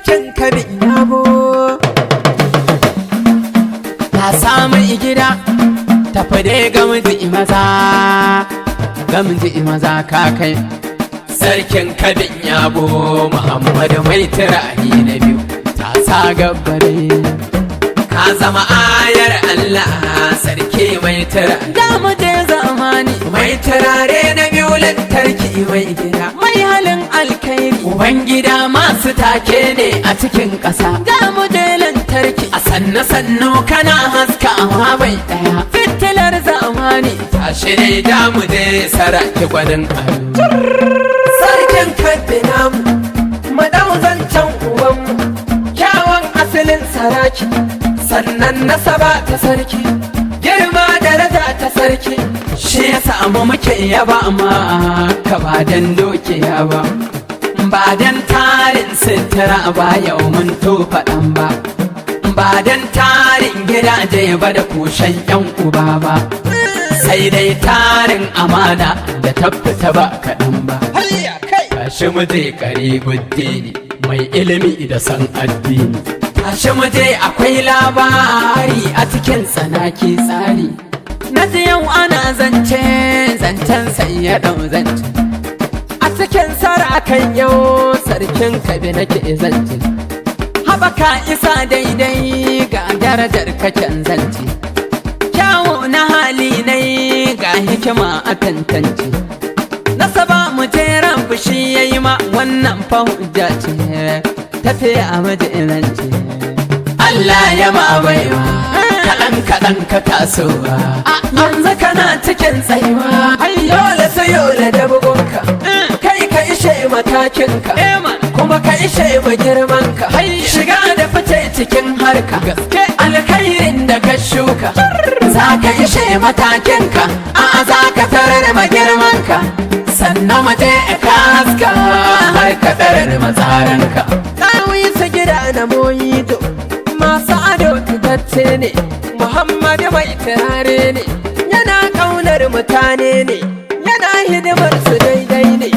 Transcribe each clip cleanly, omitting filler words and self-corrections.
sarkin kabin yabo. Ta samu gida tafi dai gamji maza, gamji maza ka kai sarkin kabin yabo. Muhammadu mai turare na biyu ta sa gabbare, ka zama ayar Allah sarki mai turare. Da mu je zamani mai turare na biyu, lantarki mai gida mai halin alkairi, ubangida masu take ne a cikin ƙasa. Da mu je lantarki a sannu kana haskawa bai ɗaya, fitilar zamani tashi ne. Da mu je saraki gwanin aro, sarkin kabbi namu madauzancan uwanmu, kyawun asalin saraki, sannan nasaba ta sarki, girma daraja ta sarki. Shi ya samu muke yaba ma ka ba dan dokiya ba, ba dan tarin sitira ba yau mun to faɗan ba, ba dan tarin gidaje ba da kushen yan uba ba, sai dai tarin amana da tabbata ba kaɗan ba. Kashi mu je kare guddini mai ilimi da san addini, tashi mu je akwai labari a cikin tsanaki tsari. Na ji yau ana zance zancen sai ya ɗau zance, a cikin sarakan yau sarkin kabi nake zance. Haɓaka isa daidai ga darajar kaken zance, kyawu na hali nai ga hikima a tantance. Nasaba mu je rabu shi yayi ma wannan fa hujja ce, tafiya a majinance. Allah ya ma baiwa kaɗan ka tasowa, yanzu kana cikin tsayuwa, yola sai yola da bugunka, kai ka ishe matakinka, kuma ka ishe ma girmanka. Shiga da fice cikin harka, alkhairin da ka shuka, za ka ishe matakinka, a za ka tarar ma girmanka. Sannan mace ka haska har ka tarar matsaranka. Ɗawi su gida na moyido masu ado tutacce ne, Muhammadu mai turare ne, yana ƙaunar mutane ne, yana hidimar su daidai ne.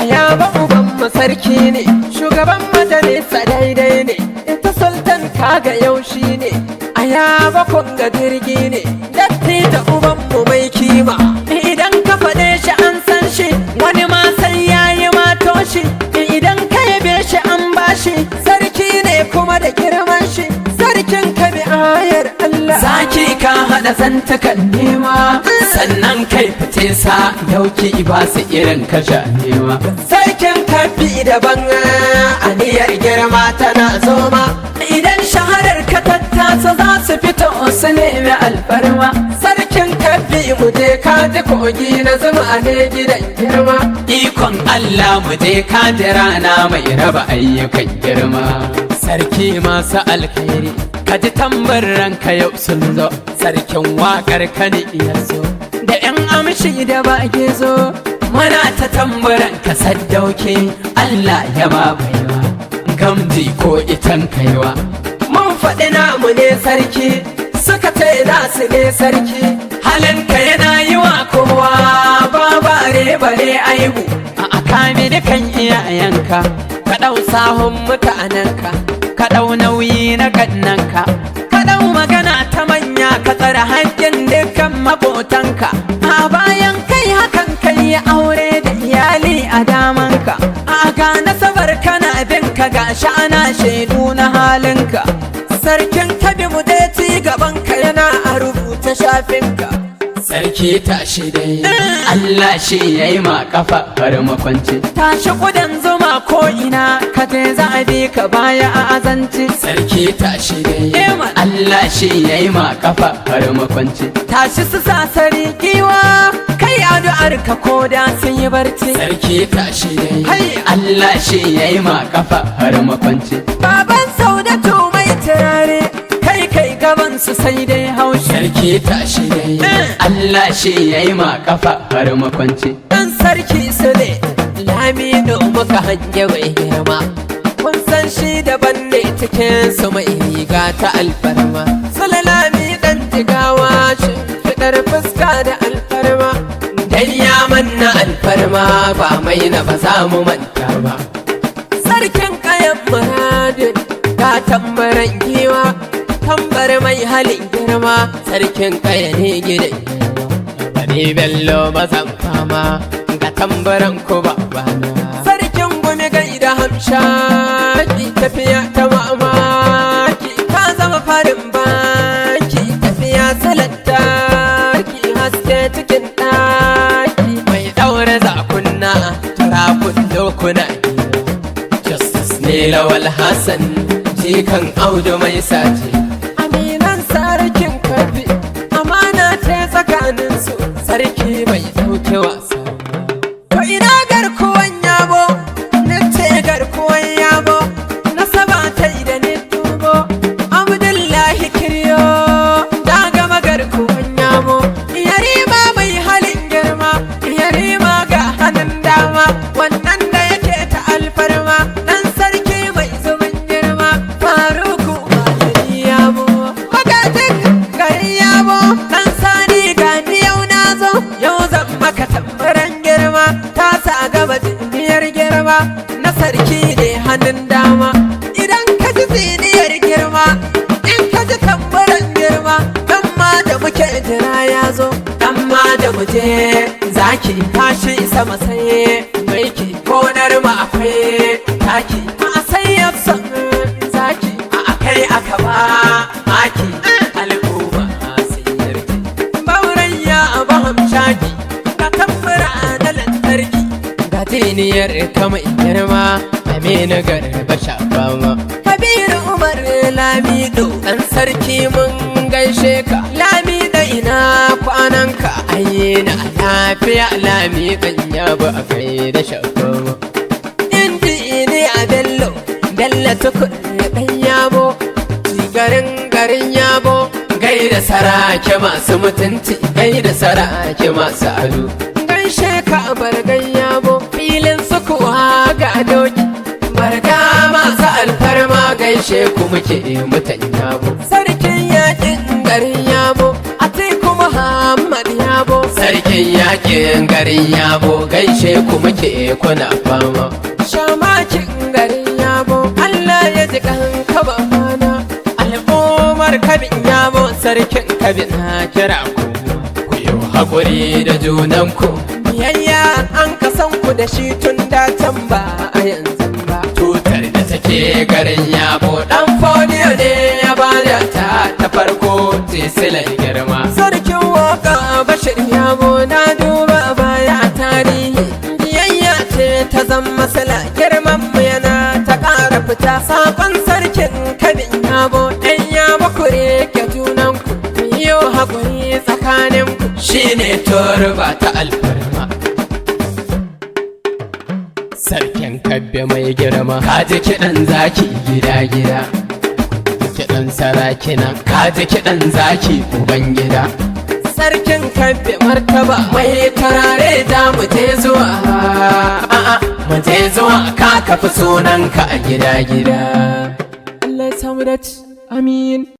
A yaba uban masarki ne, shugaban majalisa daidai ne, ita sultan kaga yaushi ne. A yaba kunga jirgi ne, datti da ubanmu mai kima, idan ka faɗe shi an san shi, wani ma sai yayi mato shi, idan ka yabe shi an bashi. Sarki ne kuma da girman shi, sarkin kabi ayar Allah. Zaki ka haɗa zantukan nema, sannan kai fice sa dauki ba su irin kasha nema. Sarkin kabi daban aniyar girma tana zoma, idan shaharar ka tattasa za su fito su nemi alfarma. Sarkin kabi mu je ka ji kogi na zuma ne gidan girma, ikon Allah mu je ka ji rana mai raba ayyukan girma. Sarki masu alkhairi ka ji tambar ranka yau sun zo, sarkin waƙar ka ne iya so da yan amshi da bage zo. Muna ta tambaran ka saddauke Allah ya ma baiwa, gamji ko itan kaiwa. Mun faɗi namu ne sarki, suka ce nasu ne sarki. Halinka yana yi wa kowa ba bare aibu, a kame dukan iyayenka, ka ɗau sahun mutanenka, ka ɗau nauyi na kannanka, ka ɗau magana ta manya, ka tsara haƙƙin dukkan mabotanka. A bayan kai hakan kai ya aure da iyali a damanka, a ga nasabar kana binka ga sha'ana shaidu na halinka. Sarkin kabi mu dai ci gabanka yana a rubuta shafinka. Sarki tashi dai Allah shi yayi ma kafa har makwanci, tashi kudan zuma ko ina ka je za a bi ka baya a azanci. Sarki tashi dai Allah shi yayi ma kafa har makwanci, tashi su sasari giwa kai addu'ar ka koda sun yi barci. Sarki tashi dai Allah shi yayi ma kafa har makwanci. Baban Saudatu mai turare kai gaban su sai dai haushi. Sarki tashi dai Allah shi yayi ma kafa har makwanci. Dan sarki su ne Lamido muka hange mai girma, kun san shi daban ne cikin su mai riga ta alfarma. Sulalami dan jigawa shi fidar fuska da alfarma, dan ya manna alfarma ba mai na ba za mu manta ba. Sarkin kayan muradin tambaran giwa, tambar mai halin girma, sarkin kaya ne gidan bani bello mazan fama ga tambaran ku babana. Sarkin gumi gaida hamshaki, tafiya ta mamaki, ka zama farin baki, tafiya salattaki, haske cikin ɗaki, mai ɗaure zakunna turakun dokuna. Justice ne Lawal Hassan, jikan Audu mai sace, aminan sarkin Kebbi, amana ce tsakaninsu, sarki bai ɗauke wasa. To ina garkuwan yabo, nace garkuwan yabo, nasaba ta da ni dubo, Abdullahi Kiryo, da gama garkuwan yabo, yarima mai halin girma, yarima ga hannun dama, wannan da yake ta alfarma, dan sarki mai zubin girma, Faruku Malami yabo, magajin gari yabo, dan sani gani yau nazo, yau zan maka tambaran girma, ta sa gaba ziniyar girma, na sarki ne hannun dama. Idan ka ji ziniyar girma, in ka ji tambaran girma, dan ma da muke jira ya zo, dan ma da muje zaki tashi sama sai maiki, gonar mu akwai taki, a sai ya san zaki, a akai aka ba maki, al'umma sai yarki, bauran ya abu hamshaki, ka tambara na lantarki, ga tiniyar ta mai girma, Aminu Garba Shafama, Kabiru Umar Lamido, ɗan sarki mun gaishe ka, Lamido ina kwananka, ayyena lafiya Lamidan yabo a kai da Shafama. Indi a Bello, Bello tukur ɗan yabo, garin yabo, gaida sarake masu mutunci, gaida sarake masu ado, gaishe ka bargan yabo, filin sukuwa ga doki, barga masu alfarma, gaishe ku muke mutan yabo, sarkin yakin garin yabo, Atiku Muhammad yabo, sarkin yakin garin yabo, gaishe ku muke kuna fama, shamakin garin yabo, Allah ya ji kanka babana, al'ummar Kabin yabo, sarkin Kabin na kira ku yi haƙuri da junanku, biyayya an kasan ku da shi tun da can ba a yanzu ba. Tutar da take garin yabo, dan fodiyo ne ya bada ta farko, tisilar girma, sarkin waka Bashir yabo, na duba baya tarihi, biyayya ce ta zama masala, girman mu yana ta ƙara fita, sakon sarkin Kabin yabo, ɗan yabo ku rike junanku, biyo haƙuri tsakaninku, shine turba ta alfarma. Sarkin Kabbe mai girma, kaji kiɗan zaki gida-gida, kiɗan sarakina, kaji kiɗan zaki uban gida. Sarkin Kabbe martaba mai tarare, da mu je zuwa, mu je zuwa, ka kafi sunanka a gida-gida. Allah ya samu dace, amin.